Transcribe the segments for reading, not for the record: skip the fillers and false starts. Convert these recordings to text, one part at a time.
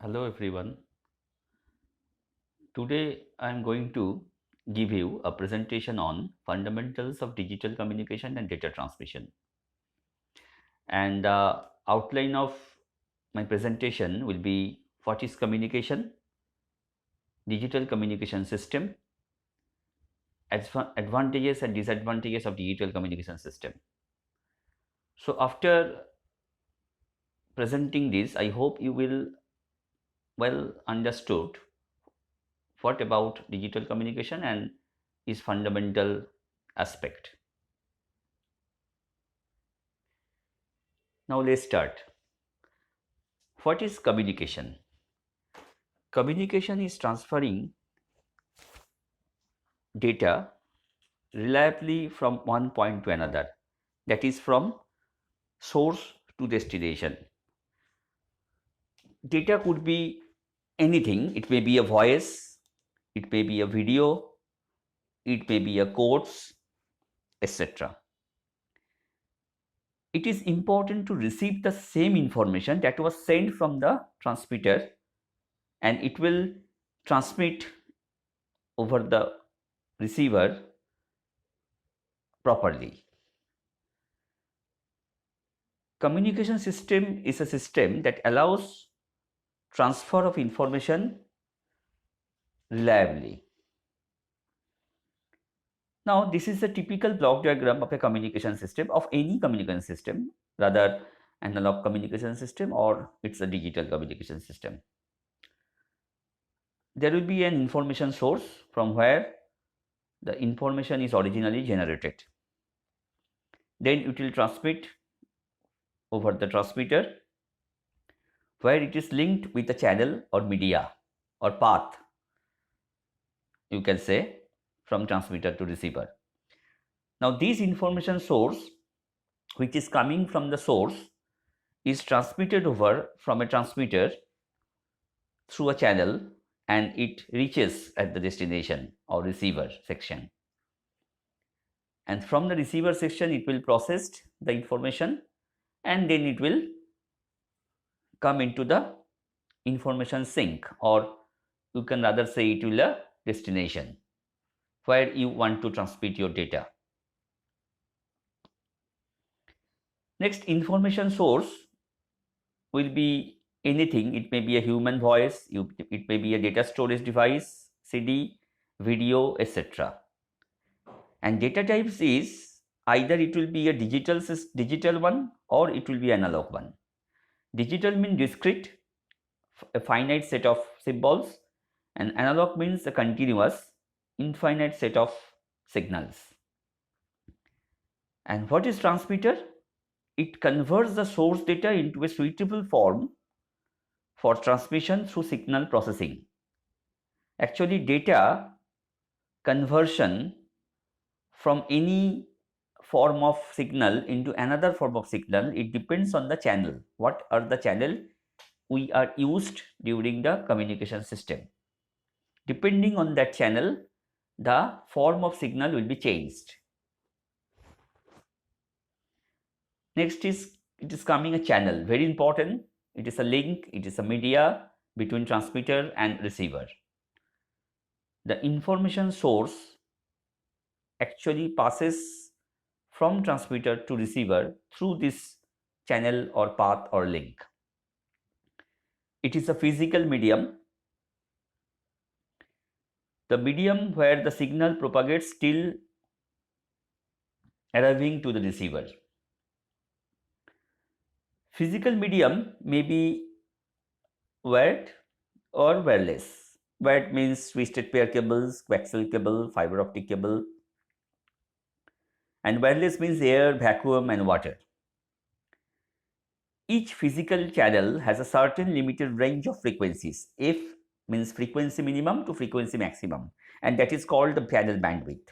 Hello everyone. Today I am going to give you a presentation on fundamentals of digital communication and data transmission. And the outline of my presentation will be what is communication, digital communication system, advantages and disadvantages of digital communication system. So after presenting this, I hope you will well understood what about digital communication and its fundamental aspect. Now let's start. What is communication? Communication is transferring data reliably from one point to another, that is, from source to destination. Data could be anything, it may be a voice, it may be a video, it may be a quotes, etc. It is important to receive the same information that was sent from the transmitter, and it will transmit over the receiver properly. Communication system is a system that allows transfer of information reliably. Now, this is a typical block diagram of a communication system, of any communication system, rather analog communication system or it's a digital communication system. There will be an information source from where the information is originally generated. Then it will transmit over the transmitter, where it is linked with a channel or media or path, you can say, from transmitter to receiver. Now this information source, which is coming from the source, is transmitted over from a transmitter through a channel, and it reaches at the destination or receiver section. And from the receiver section, it will process the information, and then it will come into the information sink, or you can rather say it will a destination where you want to transmit your data. Next, information source will be anything. It may be a human voice, it may be a data storage device, CD, video, etc. And data types is either it will be a digital one or it will be analog one. Digital means discrete, a finite set of symbols, and analog means a continuous, infinite set of signals. And what is transmitter? It converts the source data into a suitable form for transmission through signal processing. Actually, data conversion from any form of signal into another form of signal, it depends on the channel. What are the channel we are used during the communication system? Depending on that channel, the form of signal will be changed. Next is, it is coming a channel, very important. It is a link, it is a media between transmitter and receiver. The information source actually passes from transmitter to receiver through this channel or path or link. It is a physical medium, the medium where the signal propagates till arriving to the receiver. Physical medium may be wired or wireless. Wired means twisted pair cables, coaxial cable, fiber optic cable, and wireless means air, vacuum, and water. Each physical channel has a certain limited range of frequencies. F means frequency minimum to frequency maximum, and that is called the channel bandwidth.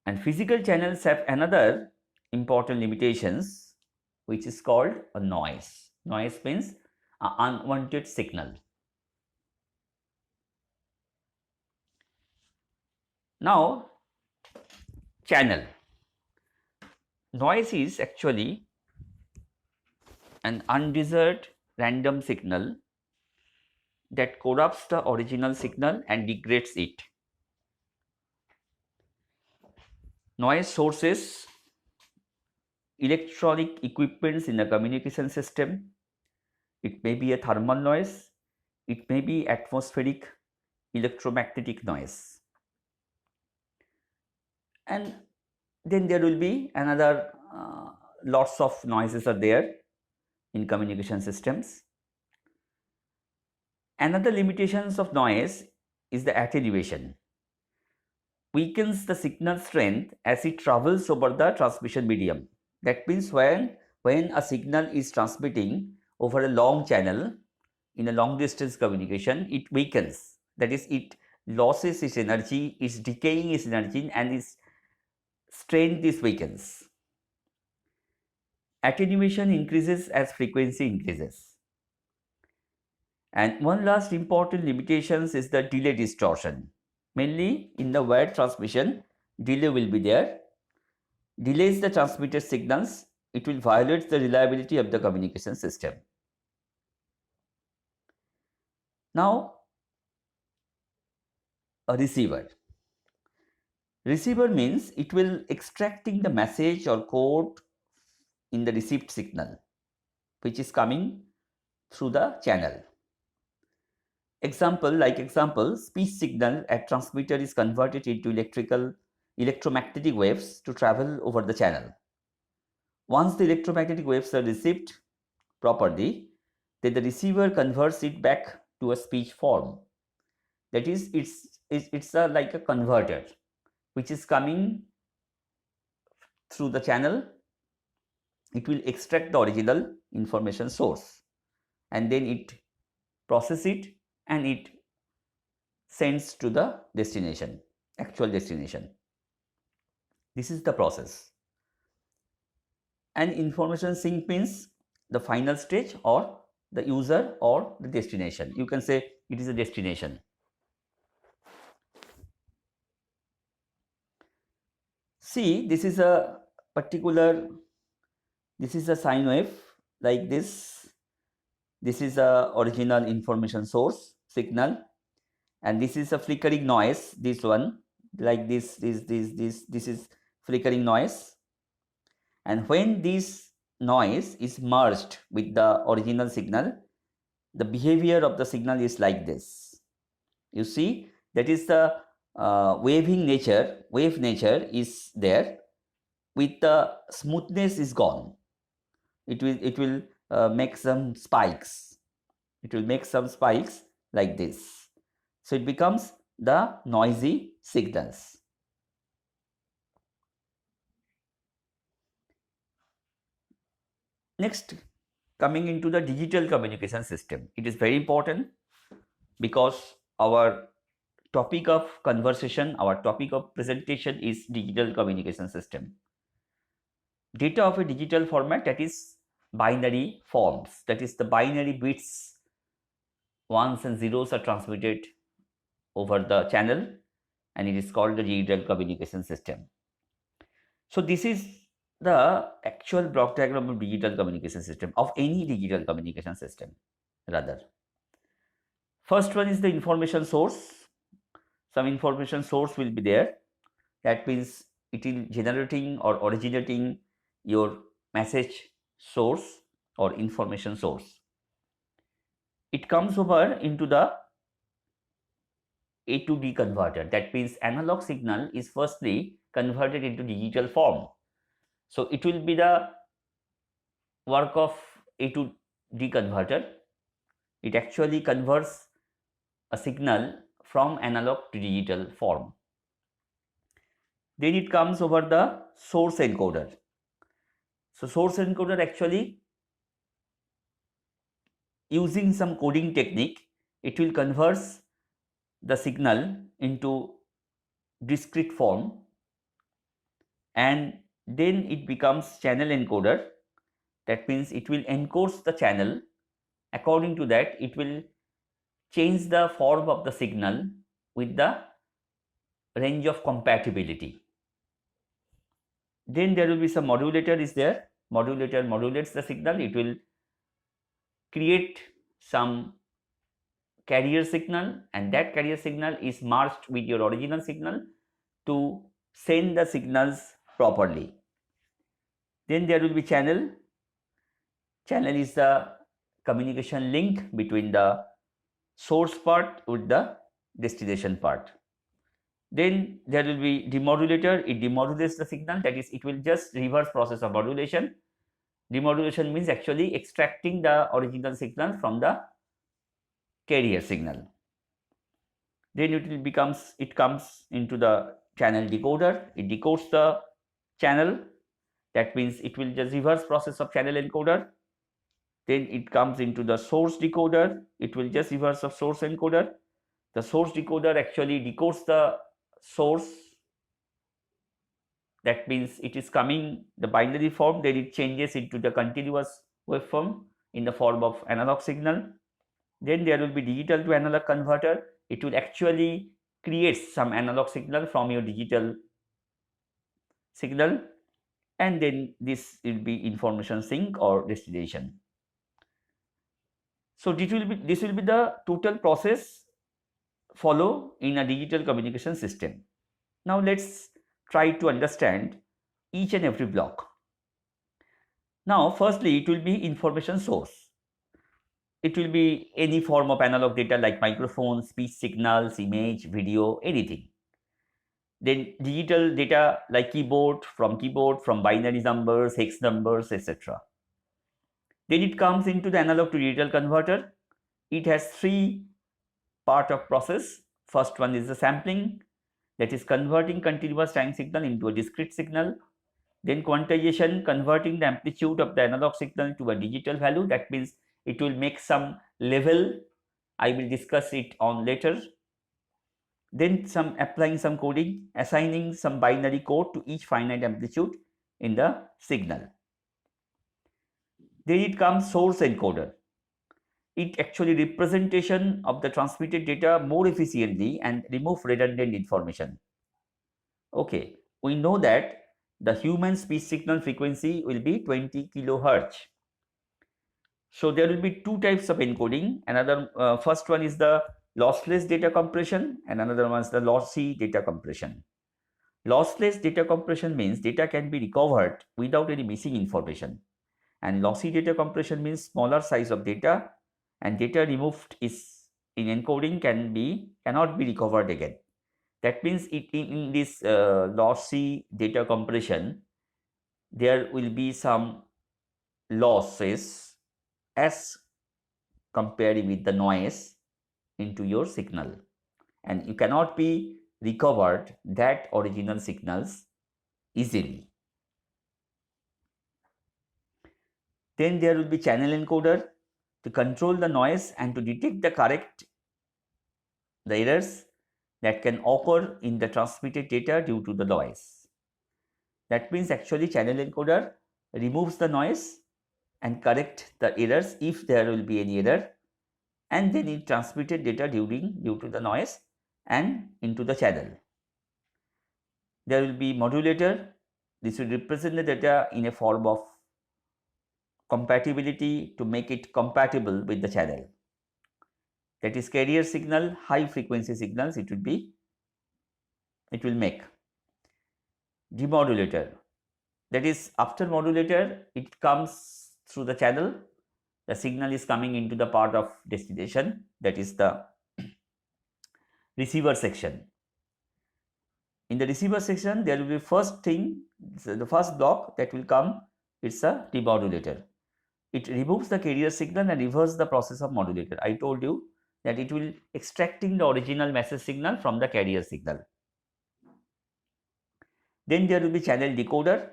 And physical channels have another important limitations, which is called a noise. Noise means an unwanted signal. Now, channel. Noise is actually an undesired random signal that corrupts the original signal and degrades it. Noise sources, electronic equipments in a communication system. It may be a thermal noise, it may be atmospheric electromagnetic noise. And then there will be another lots of noises are there in communication systems. Another limitations of noise is the attenuation. Weakens the signal strength as it travels over the transmission medium. That means when a signal is transmitting over a long channel in a long distance communication, it weakens. That is, it loses its energy, is decaying its energy, and its strength is weakens. Attenuation increases as frequency increases. And one last important limitations is the delay distortion. Mainly in the wire transmission, delay will be there. Delays the transmitted signals, it will violate the reliability of the communication system. Now, a receiver. Receiver means it will extracting the message or code in the received signal, which is coming through the channel. Example, speech signal at transmitter is converted into electromagnetic waves to travel over the channel. Once the electromagnetic waves are received properly, then the receiver converts it back to a speech form. That is, it's like a converter which is coming through the channel. It will extract the original information source and then it process it and it sends to the destination, actual destination. This is the process. And information sync means the final stage or the user or the destination. You can say it is a destination. See, this is a sine wave like this. This is a original information source signal, and this is a flickering noise. This one, like this is flickering noise. And when this noise is merged with the original signal, the behavior of the signal is like this. You see, that is the wave nature is there, with the smoothness is gone. It will make some spikes. It will make some spikes like this. So it becomes the noisy signals. Next, coming into the digital communication system, it is very important because our topic of conversation, our topic of presentation is digital communication system. Data of a digital format, that is binary forms, that is the binary bits, ones and zeros are transmitted over the channel, and it is called the digital communication system. So this is the actual block diagram of digital communication system, of any digital communication system rather. First one is the information source. Some information source will be there. That means it is generating or originating your message source or information source. It comes over into the A to D converter. That means analog signal is firstly converted into digital form. So it will be the work of A to D converter. It actually converts a signal from analog to digital form. Then it comes over the source encoder. So source encoder actually, using some coding technique, it will convert the signal into discrete form, and then it becomes channel encoder. That means it will encode the channel. According to that, it will change the form of the signal with the range of compatibility. Then there will be some modulator is there. Modulator modulates the signal. It will create some carrier signal, and that carrier signal is merged with your original signal to send the signals properly. Then there will be channel. Channel is the communication link between the source part with the destination part. Then there will be demodulator. It demodulates the signal, that is, it will just reverse process of modulation. Demodulation means actually extracting the original signal from the carrier signal. Then it comes into the channel decoder. It decodes the channel. That means it will just reverse process of channel encoder. Then it comes into the source decoder. It will just reverse of source encoder. The source decoder actually decodes the source. That means it is coming the binary form, then it changes into the continuous waveform in the form of analog signal. Then there will be digital to analog converter. It will actually create some analog signal from your digital signal, and then this will be information sink or destination. So this will be the total process follow in a digital communication system. Now let's try to understand each and every block. Now firstly, it will be information source. It will be any form of analog data like microphone, speech signals, image, video, anything. Then digital data like keyboard, from binary numbers, hex numbers, etc. Then it comes into the analog to digital converter. It has three part of process. First one is the sampling, that is converting continuous time signal into a discrete signal. Then quantization, converting the amplitude of the analog signal to a digital value. That means it will make some level. I will discuss it on later. Then applying some coding, assigning some binary code to each finite amplitude in the signal. Then it comes source encoder. It actually representation of the transmitted data more efficiently and remove redundant information. Okay, we know that the human speech signal frequency will be 20 kilohertz. So there will be two types of encoding. Another first one is the lossless data compression, and another one is the lossy data compression. Lossless data compression means data can be recovered without any missing information, and lossy data compression means smaller size of data, and data removed is in encoding cannot be recovered again. That means in this lossy data compression, there will be some losses as compared with the noise into your signal, and you cannot be recovered that original signals easily. Then there will be channel encoder to control the noise and to detect the errors that can occur in the transmitted data due to the noise. That means actually channel encoder removes the noise and correct the errors if there will be any error, and then it transmitted data due to the noise and into the channel. There will be modulator. This will represent the data in a form of compatibility to make it compatible with the channel. That is carrier signal, high frequency signals it will make. Demodulator, that is after modulator it comes through the channel. The signal is coming into the part of destination, that is the receiver section. In the receiver section, there will be the first block that will come, it's a demodulator. It removes the carrier signal and reverses the process of modulator. I told you that it will extracting the original message signal from the carrier signal. Then there will be channel decoder.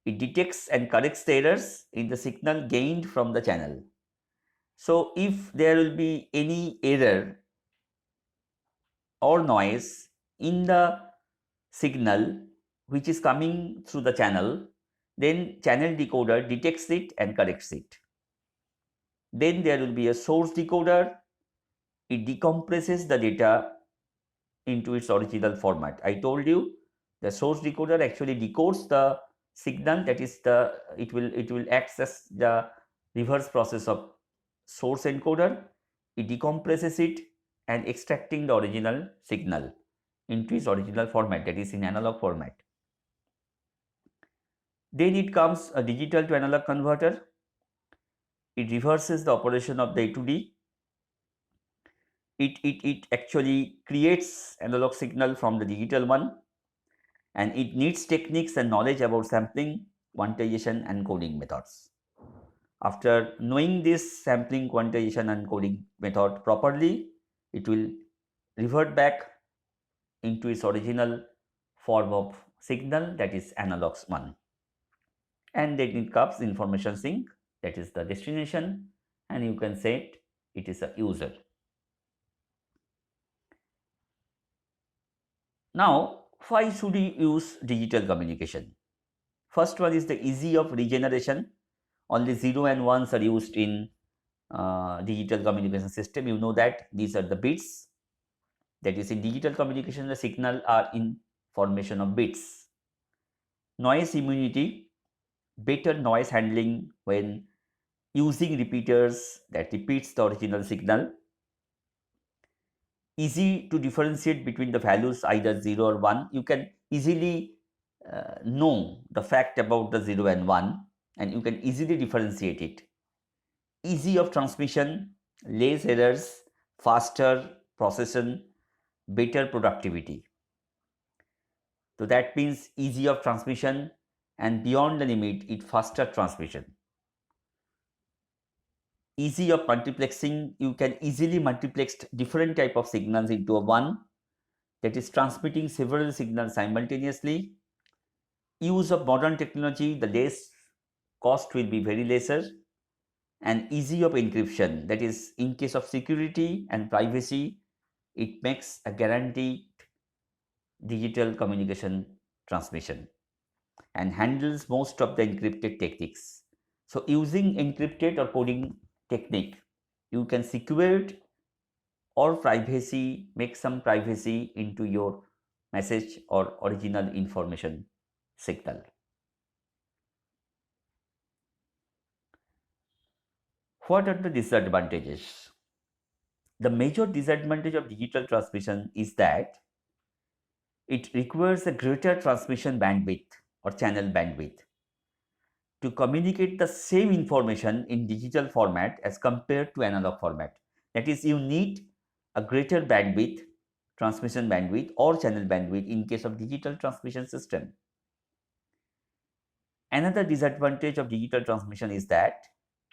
It detects and corrects the errors in the signal gained from the channel. So if there will be any error or noise in the signal which is coming through the channel, then channel decoder detects it and corrects it. Then there will be a source decoder. It decompresses the data into its original format. I told you the source decoder actually decodes the signal, that is it will access the reverse process of source encoder. It decompresses it and extracting the original signal into its original format, that is in analog format. Then it comes a digital to analog converter. It reverses the operation of the A to D. It actually creates analog signal from the digital one, and it needs techniques and knowledge about sampling, quantization and coding methods. After knowing this sampling, quantization and coding method properly, it will revert back into its original form of signal, that is analog 1. And then it comes information sink, that is the destination, and you can say it is a user. Now, why should we use digital communication? First one is the ease of regeneration. Only 0 and 1s are used in digital communication system. You know that these are the bits. That is, in digital communication, the signal are in formation of bits. Noise immunity, better noise handling when using repeaters that repeats the original signal. Easy to differentiate between the values either 0 or 1. You can easily know the fact about the 0 and 1, and you can easily differentiate it. Easy of transmission, less errors, faster processing, better productivity. So that means easy of transmission, and beyond the limit, it faster transmission. Easy of multiplexing, you can easily multiplex different type of signals into a one, that is transmitting several signals simultaneously. Use of modern technology, the less cost will be very lesser, and easy of encryption, that is in case of security and privacy, it makes a guaranteed digital communication transmission and handles most of the encrypted techniques. So using encrypted or coding technique, you can secure or privacy, make some privacy into your message or original information signal. What are the disadvantages? The major disadvantage of digital transmission is that it requires a greater transmission bandwidth or channel bandwidth to communicate the same information in digital format as compared to analog format. That is, you need a greater bandwidth, transmission bandwidth or channel bandwidth in case of digital transmission system. Another disadvantage of digital transmission is that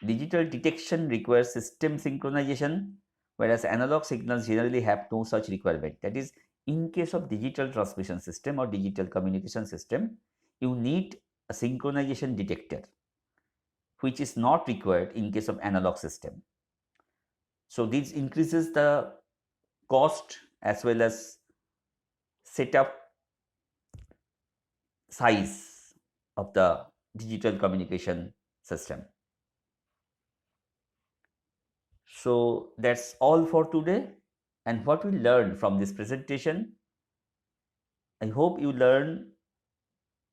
digital detection requires system synchronization, whereas analog signals generally have no such requirement. That is, in case of digital transmission system or digital communication system, you need a synchronization detector, which is not required in case of analog system. So this increases the cost as well as setup size of the digital communication system. So that's all for today. And what we learned from this presentation, I hope you learn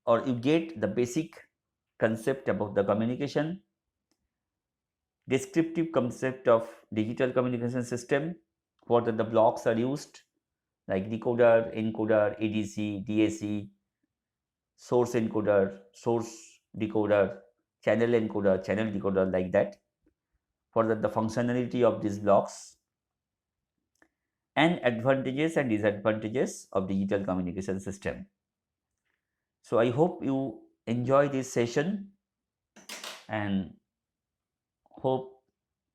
or you get the basic concept about the communication, descriptive concept of digital communication system, what are the blocks are used like decoder, encoder, ADC, DAC, source encoder, source decoder, channel encoder, channel decoder, like that. For the functionality of these blocks and advantages and disadvantages of digital communication system. So I hope you enjoy this session and hope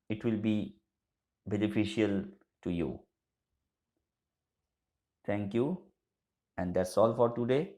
it will be beneficial to you. Thank you, and that's all for today.